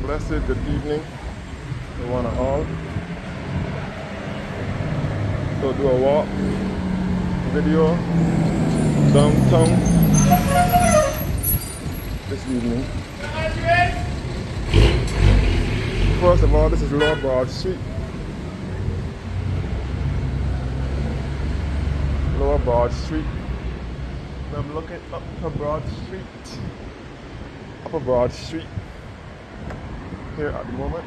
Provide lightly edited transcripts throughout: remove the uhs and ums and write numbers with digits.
Blessed good evening to one and all. So do a walk video downtown this evening. First of all, this is Lower Broad Street. Lower Broad Street. I'm looking up to Broad Street. Upper Broad Street here at the moment.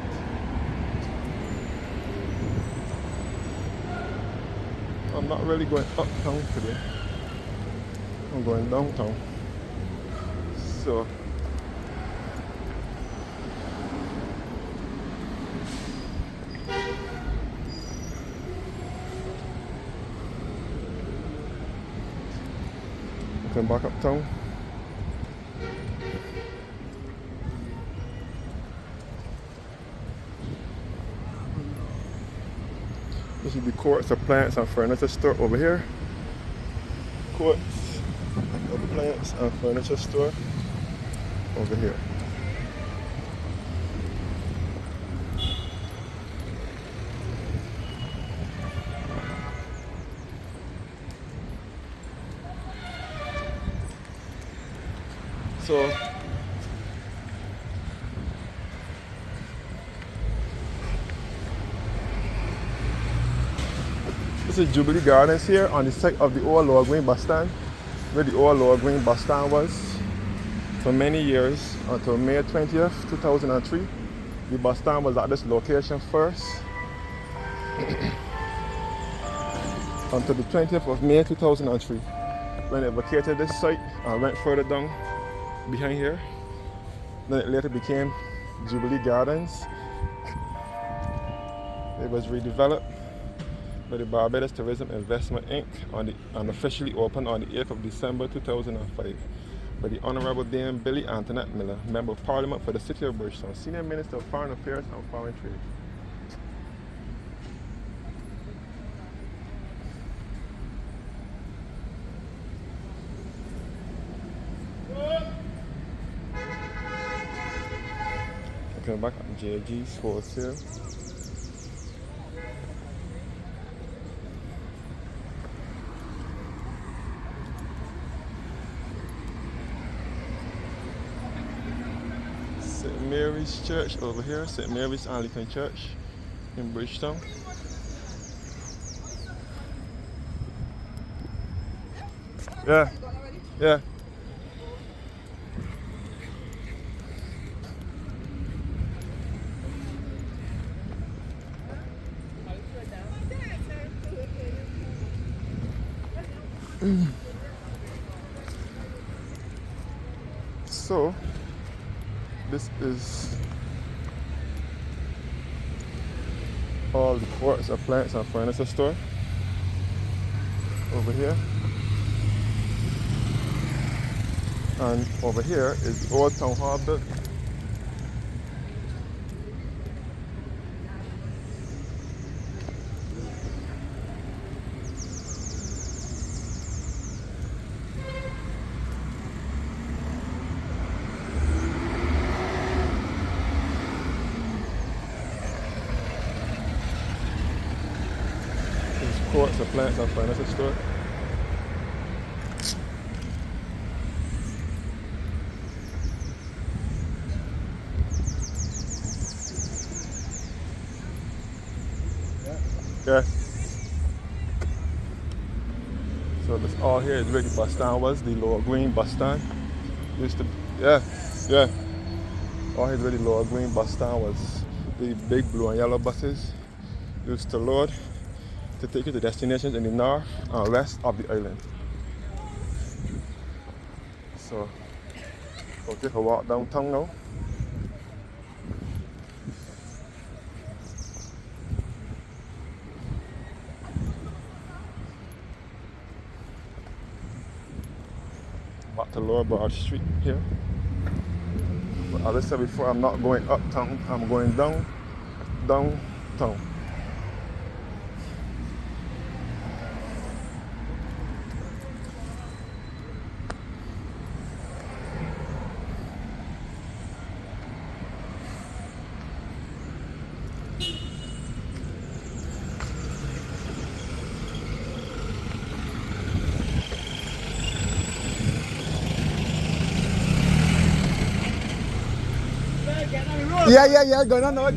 I'm not really going uptown today. I'm going downtown. So come back uptown. This is the Courts of Plants and Furniture store over here. Courts of Plants and Furniture store over here. So this is Jubilee Gardens here on the site of the old Lower Green bus stand, where the old Lower Green bus stand was for many years until May 20th, 2003. The bus stand was at this location first until the 20th of May 2003, when it vacated this site and went further down behind here. Then it later became Jubilee Gardens. It was redeveloped by the Barbados Tourism Investment Inc. and officially opened on the 8th of December 2005 by the Honorable Dame Billy Antoinette Miller, Member of Parliament for the City of Bridgetown, Senior Minister of Foreign Affairs and Foreign Trade. Looking back at JG's wholesale. St. Mary's Church over here, St. Mary's Anglican Church in Bridgetown. Yeah, yeah. So this is all the Courts of Plants and Furniture store over here. And over here is the old Town Hall building. Courts of Plants and Furniture store. Yeah. So this all here is where the bus stand was, the Lower Green bus stand. Used to, yeah. All here is where the Lower Green bus stand was. The big blue and yellow buses used to load to take you to destinations in the north and west of the island. So we'll take a walk downtown now. Back to Lower Broad Street here. But as I said before, I'm not going uptown, I'm going downtown. Yeah, going on now,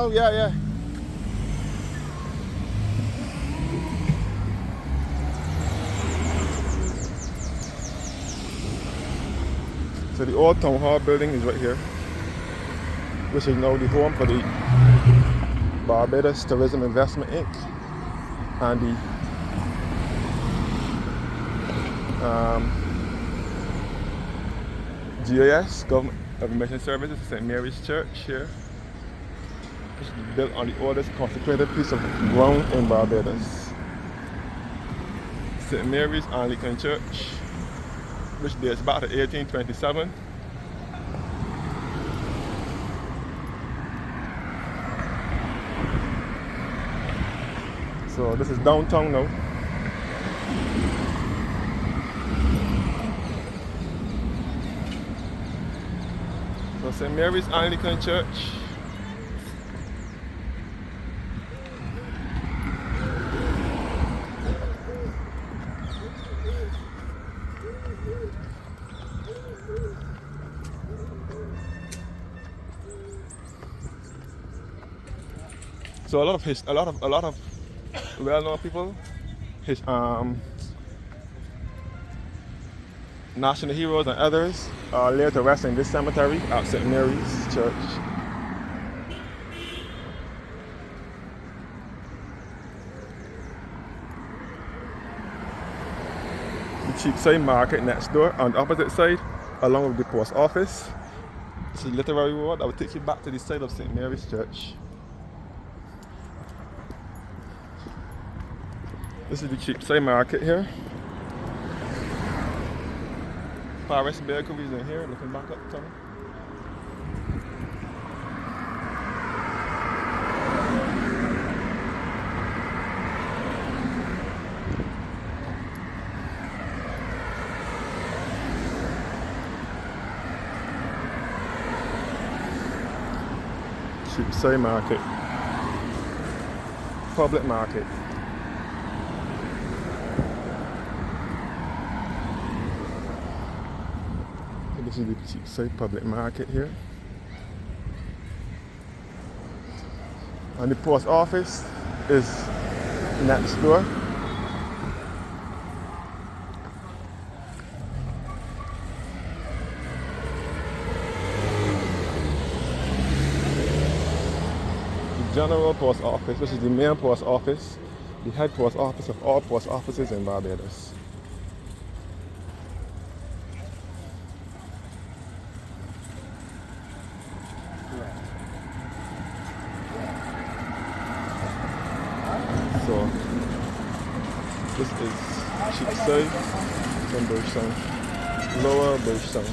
yeah. So the old town hall building is right here, which is now the home for the Barbados Tourism Investment Inc. and the GIS, Government of Information Services, St. Mary's Church here, which is built on the oldest consecrated piece of ground in Barbados. St. Mary's Anglican Church, which dates back to 1827. So this is downtown now. So St. Mary's Anglican Church. So a lot of well-known people, his national heroes and others are laid to rest in this cemetery at St. Mary's Church. The Cheapside Market next door on the opposite side, along with the post office. This is Literary Road. I will take you back to the side of St. Mary's Church. This is the Cheapside Market here. Paris Bakery is in here, looking back up, Tommy. Cheapside Market. Public market. This is the Cheapside Public Market here. And the post office is next door. The General Post Office, which is the main post office, the head post office of all post offices in Barbados. So this is Cheapside from Bridgetown, Lower Bridgetown.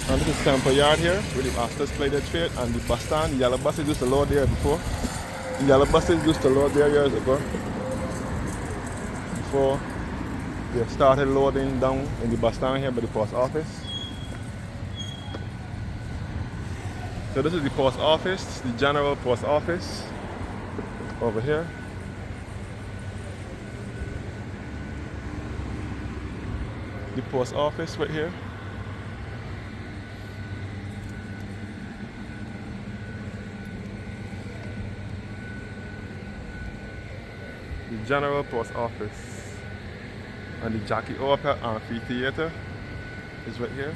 And this is Temple Yard here, where the masters play their trade, and the bus stand. The yellow buses used to load there before. The yellow buses used to load there years ago. Before they started loading down in the bus stand here by the post office. So this is the post office, the General Post Office. Over here. The post office right here. The General Post Office. And the Jackie Opera Amphitheater is right here.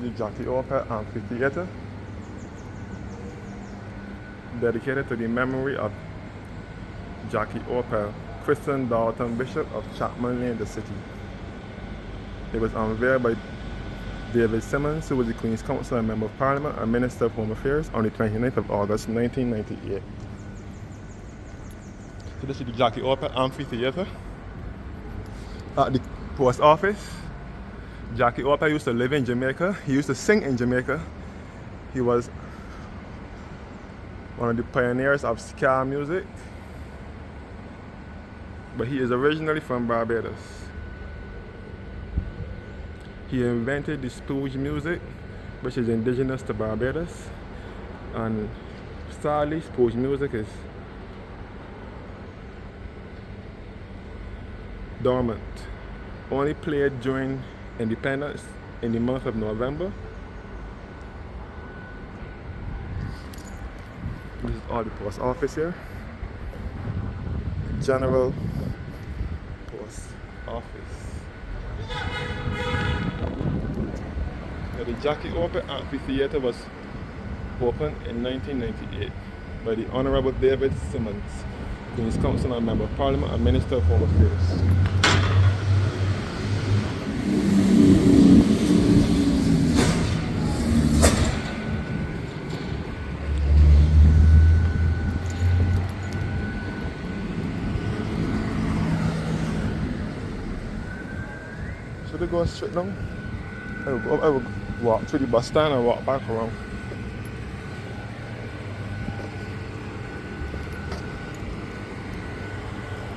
The Jackie Opera Amphitheater, dedicated to the memory of Jackie Opera, Christian Dalton, Bishop of Chapman Lane, the city. It was unveiled by David Simmons, who was the Queen's Counsel and Member of Parliament and Minister of Home Affairs, on the 29th of August 1998. So this is the Jackie Opera Amphitheater. At the post office, Jackie Opera used to live in Jamaica. He used to sing in Jamaica. He was one of the pioneers of ska music. But he is originally from Barbados. He invented the spooge music, which is indigenous to Barbados. And sadly, sports music is dormant. Only played during Independence in the month of November. This is all the post office here. General Post Office. Now, the Jackie Open Amphitheater was opened in 1998 by the Honorable David Simmons, Queen's Counsel and Member of Parliament and Minister of Home Affairs. Should we go straight down? I will walk through the bus stand and walk back around.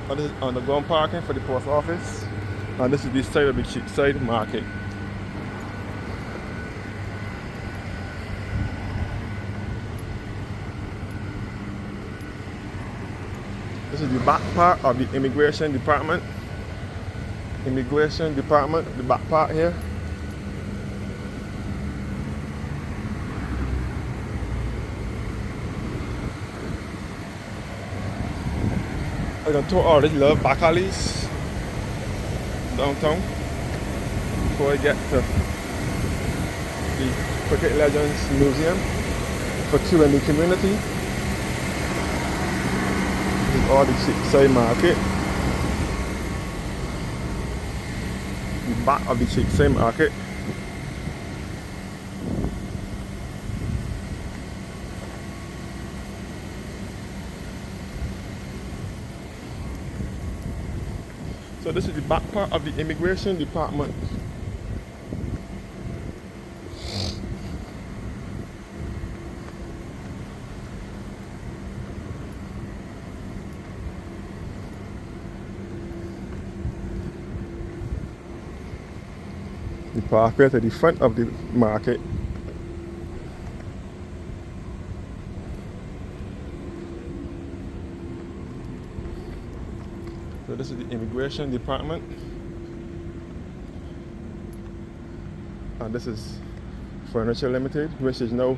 And this is underground parking for the post office. And this is the side of the Cheapside Market. This is the back part of the Immigration Department. Immigration Department, the back part here. I'm gonna tour all these little back alleys downtown before I get to the Cricket Legends Museum for touring the community. This is all the Cheapside Market. The back of the Cheapside Market. So this is the back part of the Immigration Department. The pathway to the front of the market. So this is the Immigration Department. And this is Furniture Limited, which is now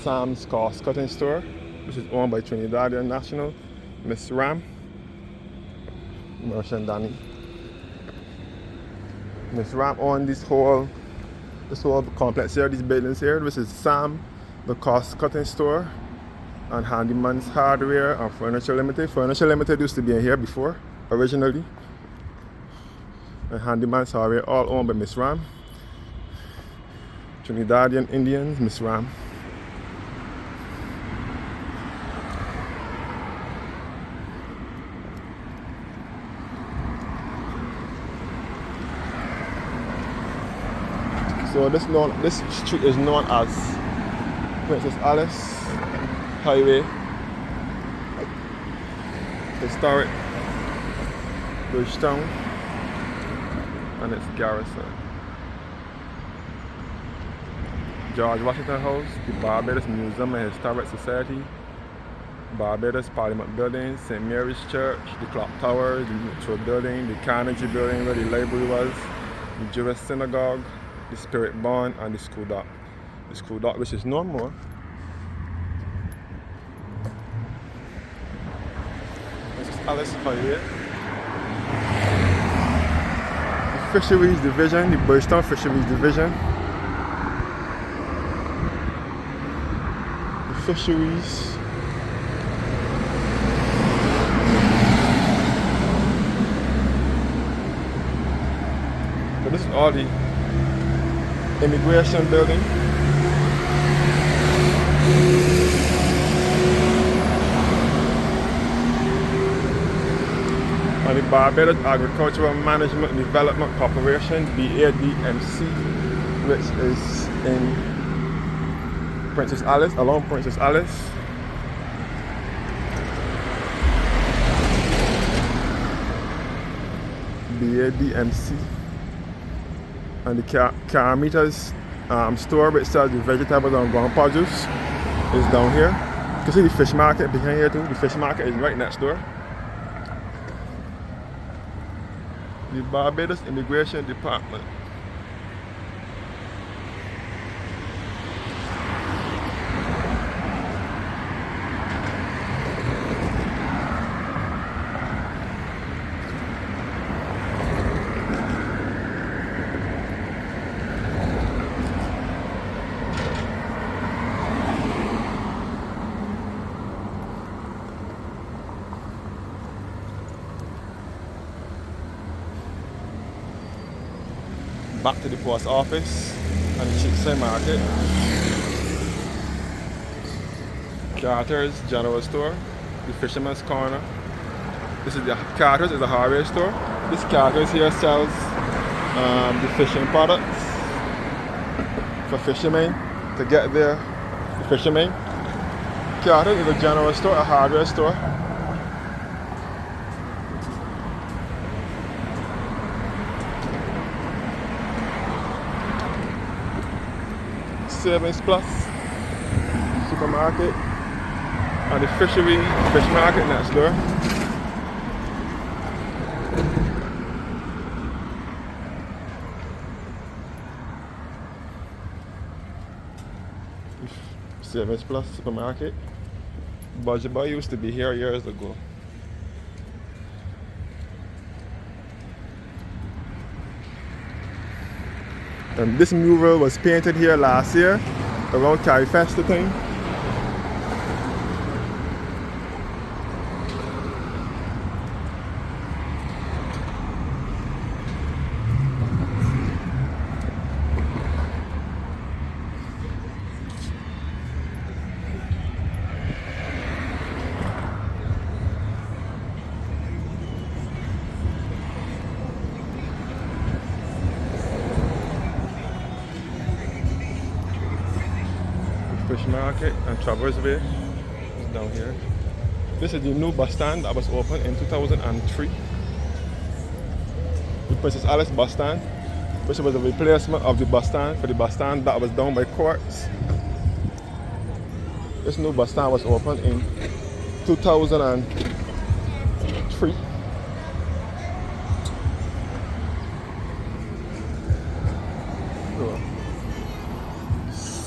Sam's Cost Cutting Store, which is owned by Trinidadian national Miss Ram, Merchant Danny. Miss Ram owned this whole complex here, these buildings here. This is Sam, the Cost Cutting Store, and Handyman's Hardware and Furniture Limited. Furniture Limited used to be in here before, originally. And Handyman's Hardware, all owned by Miss Ram. Trinidadian Indians, Miss Ram. So this street is known as Princess Alice Highway, historic Bridgetown, and its garrison. George Washington House, the Barbados Museum and Historic Society, Barbados Parliament Building, St. Mary's Church, the Clock Tower, the Metro Building, the Carnegie Building where the library was, the Jewish Synagogue, the Spirit Barn, and the School Dock. The School Dock, which is no more. This is Alice Highway. The Fisheries Division, the Bridgetown Fisheries Division. The fisheries. So this is all the Immigration Building. And the Barbados Agricultural Management Development Corporation, BADMC, which is in Princess Alice, along Princess Alice. BADMC. And the car meters store which sells the vegetables and ground produce is down here. You can see the fish market behind here too. The fish market is right next door. The Barbados Immigration Department. Back to the post office and the Chicken Market. Carter's General Store, the Fisherman's Corner. This is the Carter's is a hardware store. This Carter's here sells the fishing products for fishermen to get there. The fishermen. Carter's is a general store, a hardware store. Savings Plus supermarket and the fish market next door. Savings Plus supermarket. Budget Boy used to be here years ago. And this mural was painted here last year around Carry Festa time. Fish Market and Traverse Way is down here. This is the new bus stand that was opened in 2003. The Princess Alice bus stand, which was a replacement of the bus stand for the bus stand that was down by Courts. This new bus stand was opened in 2003.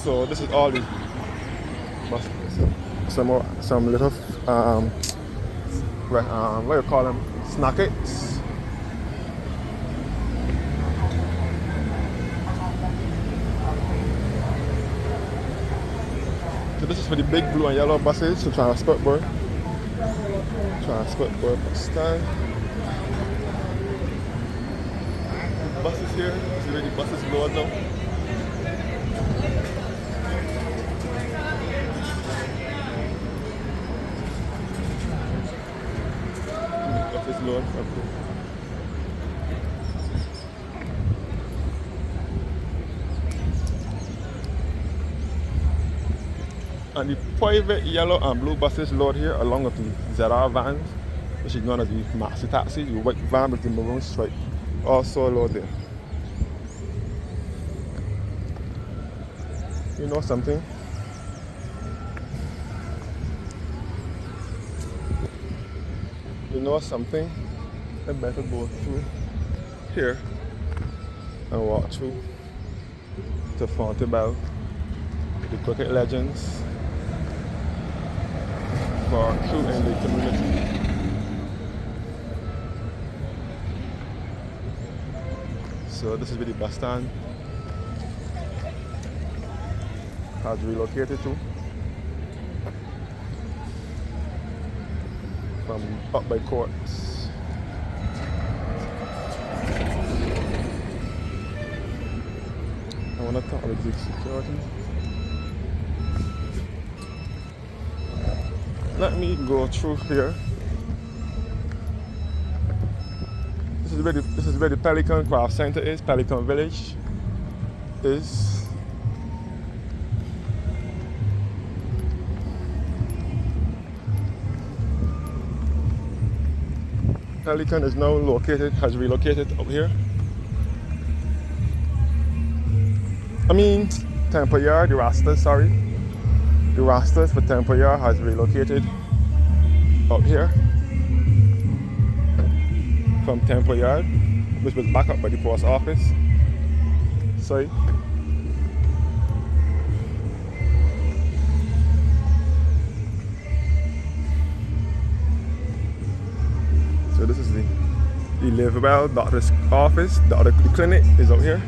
So this is all the some little what do you call them, snackets. So this is for the big blue and yellow buses to Transport Board bus stand. Buses here, see where the buses load now. Lord. And the private yellow and blue buses load here along with the ZR vans, which is known as the maxi taxi, the white van with the maroon stripe, also load there. You know something? You know something? I better go through here and walk through to Fontebelle, the cricket legends for our crew in the community. So this is where the bus stand has relocated to. From up by Courts. I want to talk about the security. Let me go through here. This is where the Pelican Craft Center is. Pelican Village is. Pelican is now has relocated up here. I mean, Temple Yard, the Rastas, sorry. The Rastas for Temple Yard has relocated up here from Temple Yard, which was back up by the post office. Sorry. So this is the Live Well doctor's office. The clinic is out here.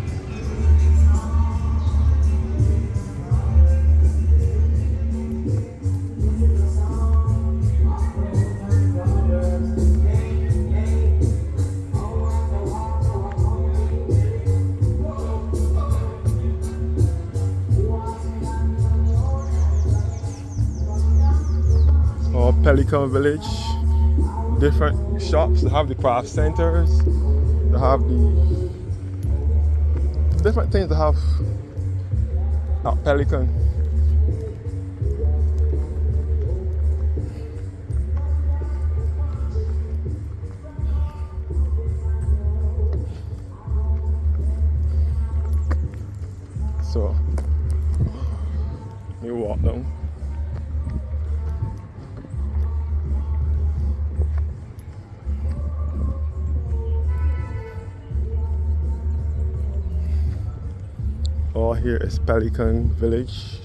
Or Pelican Village. Different shops. They have the craft centers. They have the different things they have at Pelican. So we walk down. All here is Pelican Village.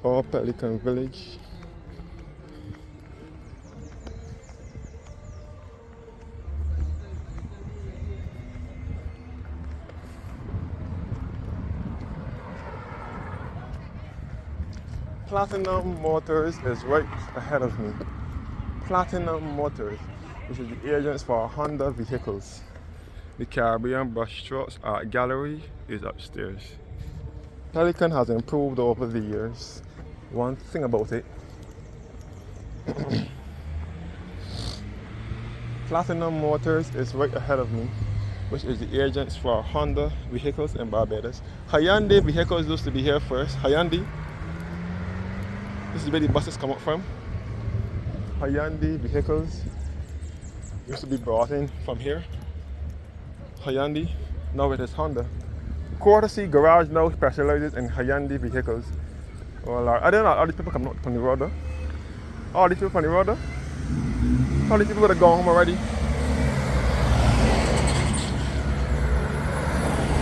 All Pelican Village. Platinum Motors is right ahead of me. Platinum Motors, which is the agents for Honda vehicles. The Caribbean Brushstrokes Art Gallery is upstairs. Pelican has improved over the years. One thing about it, Platinum Motors is right ahead of me, which is the agents for Honda vehicles in Barbados. Hyundai vehicles used to be here first. Hyundai. This is where the buses come up from. Hyundai vehicles used to be brought in from here. Hyundai, now it is Honda. Courtesy Garage now specializes in Hyundai vehicles. Well, I don't know, all these people come up from the road though. All these people from the road though. All these people would have gone home already.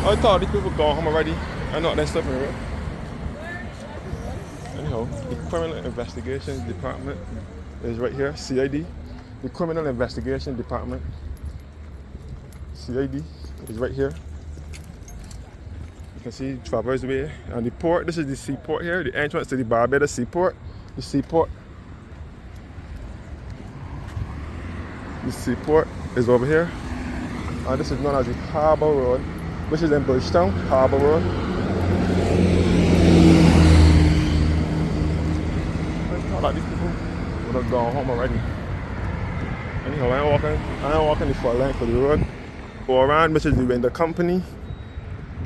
I thought these people gone home already. I know that stuff in the road. Anyhow, the Criminal Investigations Department is right here, CID. The Criminal Investigation Department, CID, is right here. You can see Traverse Way and the port. This is the seaport here, the entrance to the Barbados seaport. The seaport. The seaport is over here. And this is known as the Harbour Road, which is in Bridgetown, Harbour Road. Like these people would have gone home already. Anyhow, I ain't walking the full length of the road. Oran, which is the window company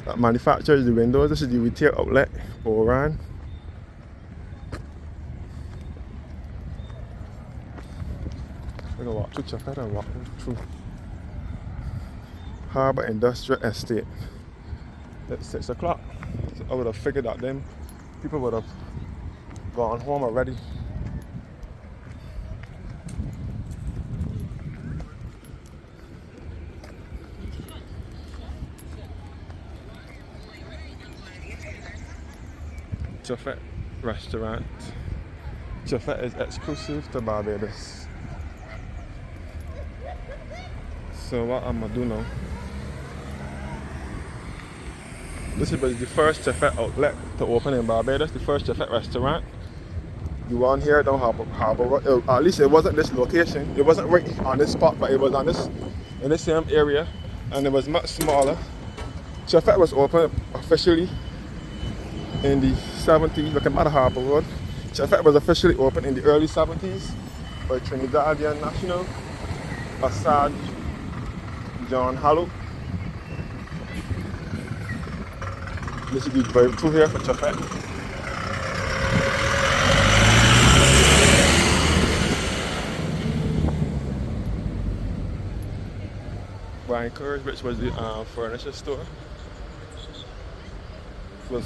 that manufactures the windows. This is the retail outlet, Oran. We're gonna walk through Chafet and walk through Harbour Industrial Estate. It's 6 o'clock. So I would have figured that them people would have gone home already. Chafet restaurant. Chafet is exclusive to Barbados. So what I'm gonna do now? This is the first Chafet outlet to open in Barbados. The first Chafet restaurant. The one here down Harbour Road. At least it wasn't this location. It wasn't right on this spot, but it was on this in the same area, and it was much smaller. Chafet was opened officially in the 70s, looking at the Harbour Road. Chafet was officially opened in the early 70s by Trinidadian national Assad John Hallow. This is the drive through here for Chapet. Bankers, which was the furniture store. It was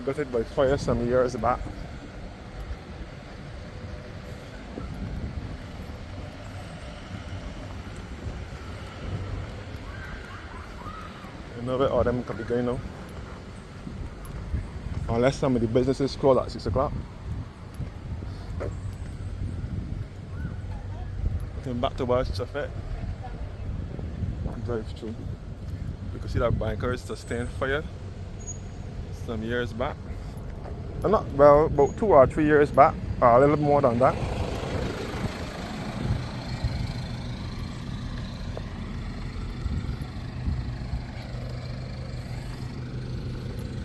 gutted by fire some years back. You know where all them could be going now. Unless some of the businesses close at 6 o'clock. Looking back towards Chafet. Drive through. You can see that bankers sustained fire some years back. Not well, about 2 or 3 years back, or a little more than that.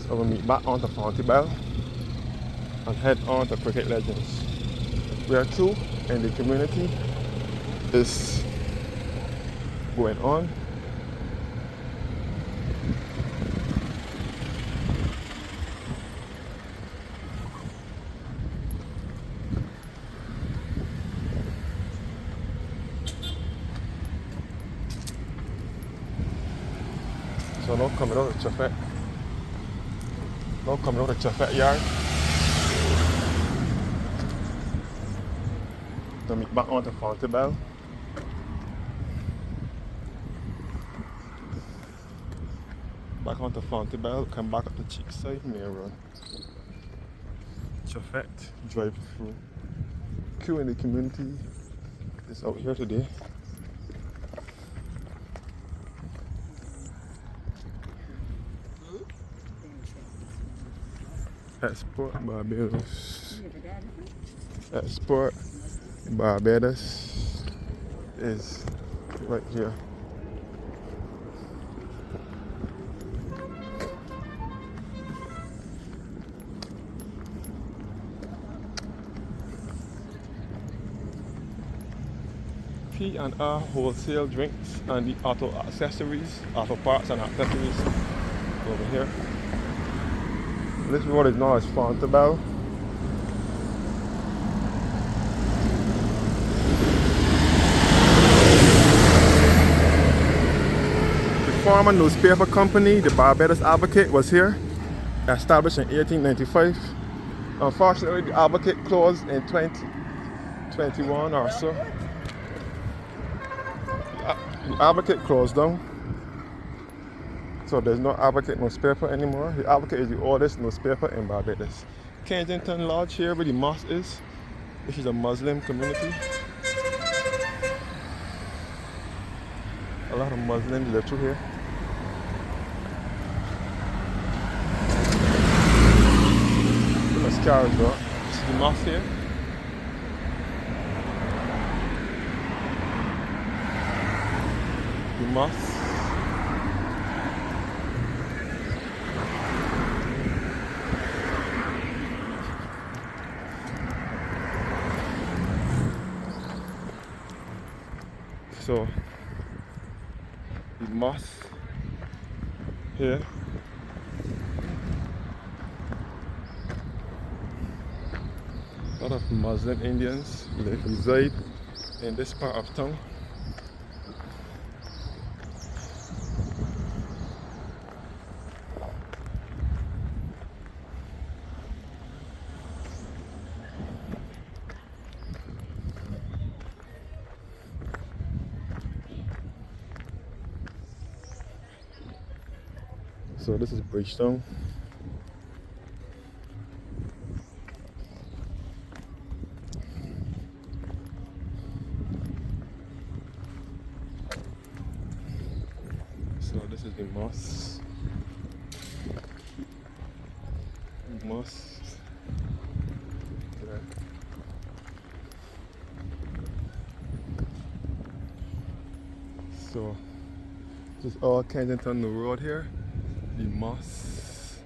So we'll meet back onto Fontibel and head on to Cricket Legends. We are through and the community is going on. So now coming out of Chafet. Now coming out of Chafet Yard. To meet back onto Fontibel. Back onto Fontibel, come back up the Cheapside Main Road. Chafet drive through. Queue in the community is out here today. Export Barbados. Export Barbados is right here. P&R wholesale drinks and the auto accessories, auto parts and accessories over here. This road is known as Fontibel. The former newspaper company, the Barbados Advocate, was here, established in 1895. Unfortunately, the Advocate closed in 2021 or so. The Advocate closed down. So there's no Advocate newspaper anymore. The Advocate is the oldest newspaper in Barbados. Kensington Lodge here where the mosque is. This is a Muslim community. A lot of Muslims live through here. Let's carry on. This is the mosque here. The mosque. So the mosque here. A lot of Muslim Indians reside in this part of town. So this is Bridgetown. So this is the mosque. Mosque. Yeah. So this is all Kensington Road here. The mosque.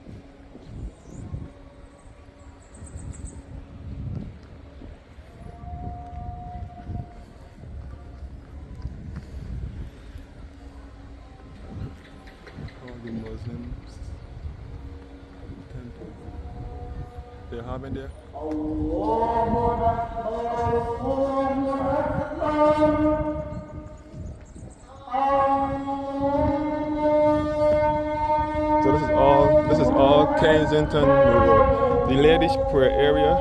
All the Muslims. And they're having there. So this is all Kensington Road. The ladies' prayer area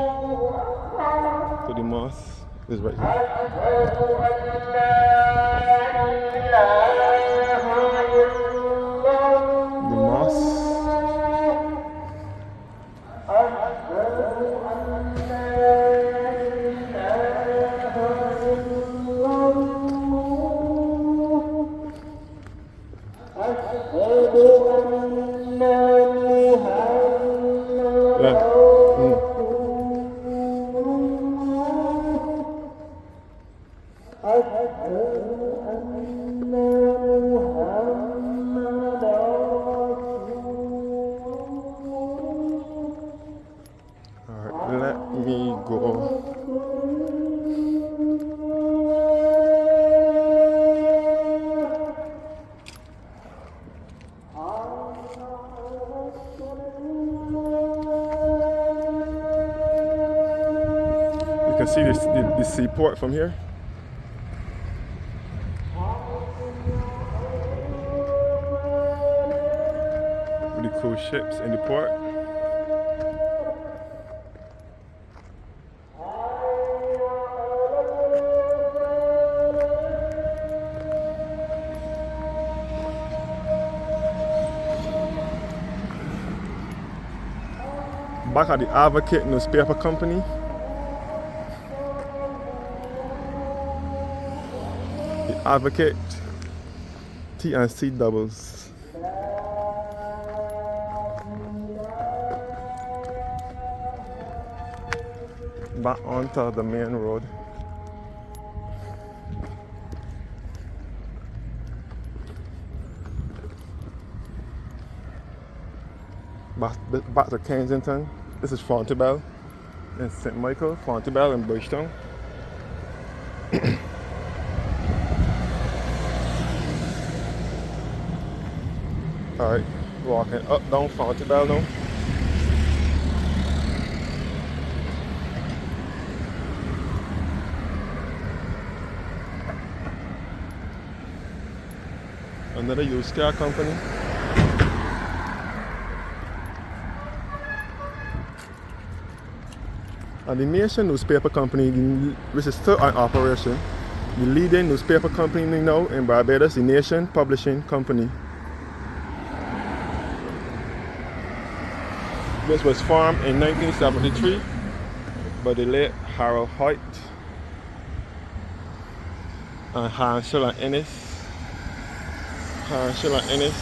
to the mosque is right here. The mosque. Yeah. Alright, let me go. You can see the seaport from here. With the cruise ships in the port. Back at the Advocate newspaper company. The Advocate T&C doubles. Back onto the main road. Back to Kensington. This is Fontibel in St. Michael, Fontibel in Bridgetown. Alright, walking up down Fontibel now. Another used car company. And the Nation newspaper company, which is still in operation, the leading newspaper company now in Barbados, the Nation Publishing Company. This was formed in 1973 by the late Harold Hoyt and Hansel and Ennis. Hansel and Ennis.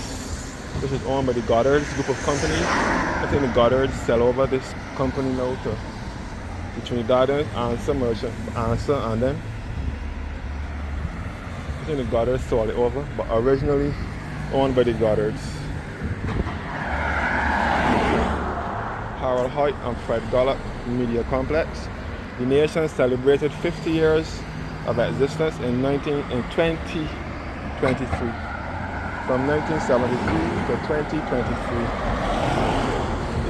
This is owned by the Goddards group of companies. I think the Goddards sell over this company now to the Trinidadians, Answer and them. I think the Goddards sold it over, but originally owned by the Goddards. Harold Hoyt and Fred Gollop Media Complex. The Nation celebrated 50 years of existence in 2023. From 1973 to 2023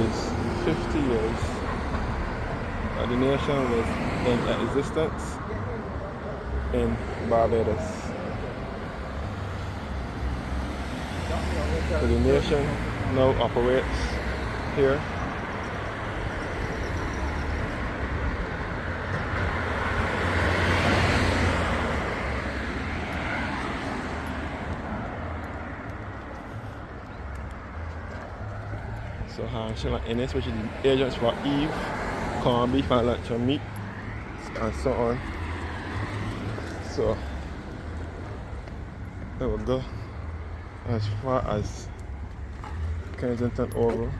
is 50 years. The Nation was in existence in Barbados. So the Nation now operates here. So Hansel and Ennis, which is the agents for Eve, corned beef and luncheon meat, and so on. So there we go. As far as Kensington Oval.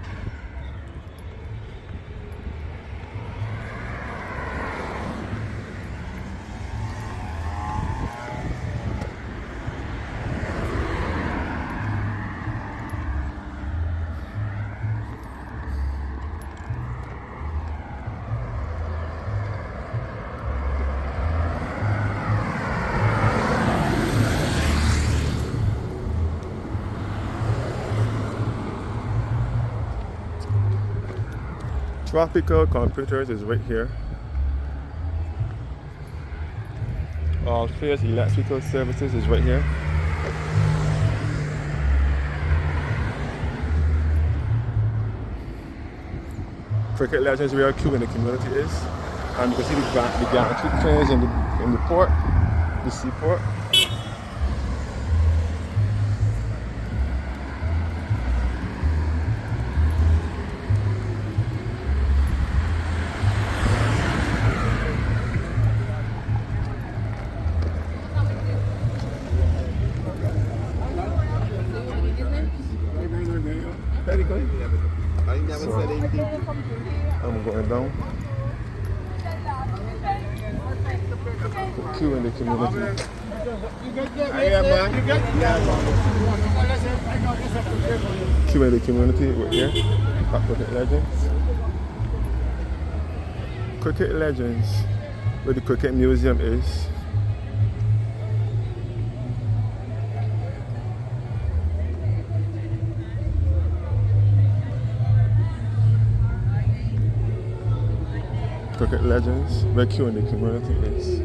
Tropical Computers is right here. All Fair's Electrical Services is right here. Cricket Legends where Q in the community is. And you can see the gantry cranes in the port, the seaport. Very good. I never said anything. I'm going down. The queue in the community. Queue in the community right here at Cricket Legends. Cricket Legends, where the Cricket Museum is. Cricket Legends, where Q in the community is.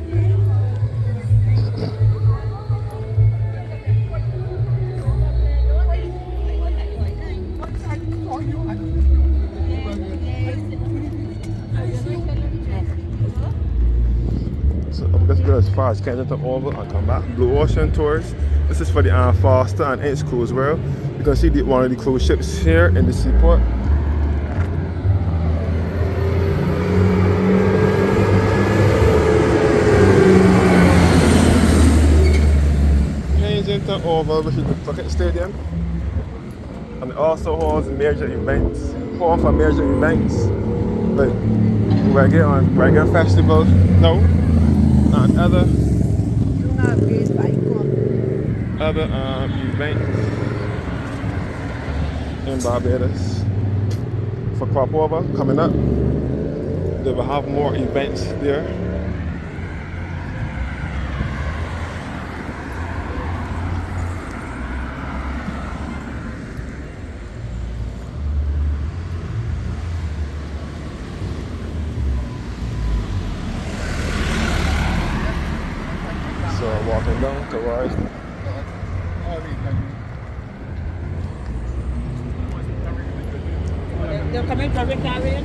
So I'm going to go as far as Kensington Oval and come back. Blue Ocean Tours. This is for the Foster and Inch cruise well. You can see one of the cruise ships here in the seaport. Kensington Oval, which is the cricket stadium, and it also holds major events, home for major events like reggae festival, and other events in Barbados. For crop over coming up, they will have more events there. Walking down to rise. They're coming from Victoria.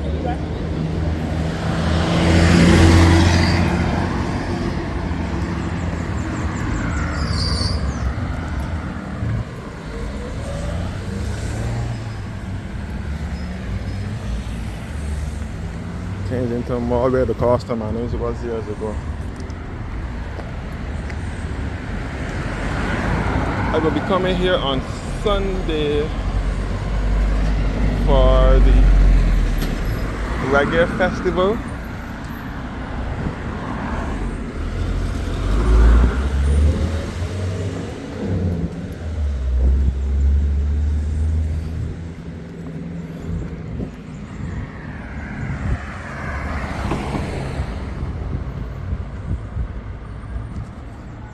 Kensington Mall where the Costa Manners was years ago. I will be coming here on Sunday for the reggae festival.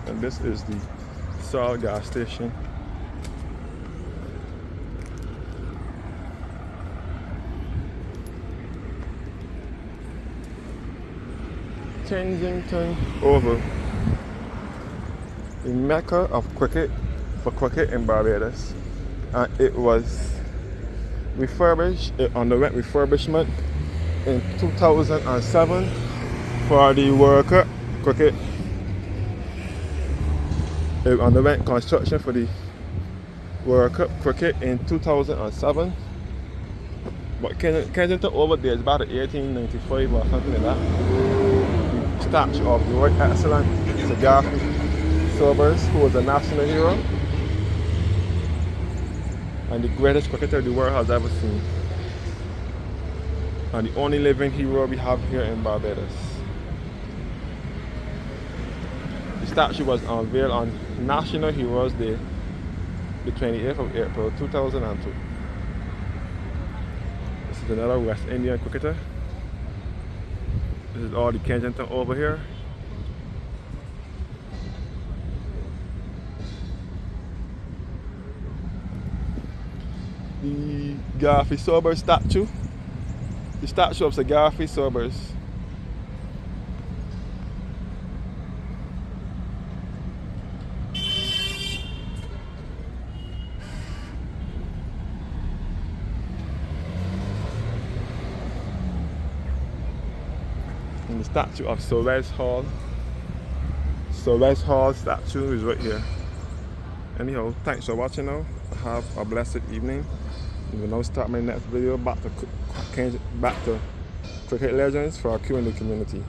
And this is the Salt gas station. Kensington Oval, the mecca of cricket for cricket in Barbados, and it was refurbished. It underwent refurbishment in 2007 for the World Cup cricket. It underwent construction for the World Cup cricket in 2007. But Kensington Oval there is about 1895 or something like that. The statue of the World Excellent Sir Garfield Sobers, who was a national hero and the greatest cricketer the world has ever seen, and the only living hero we have here in Barbados. The statue was unveiled on National Heroes Day, the 28th of April 2002. This is another West Indian cricketer. This is all the Kensington over here. The Garfield Sober statue The statue of Garfield Sobers. And the statue of Sorez Hall. Sorez Hall statue is right here. Anyhow, thanks for watching now. Have a blessed evening. We will now start my next video back to cricket legends for our Q&A community.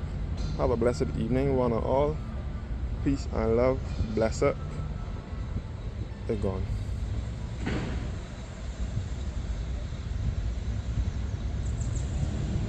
Have a blessed evening, one and all. Peace and love. Bless up. They're gone.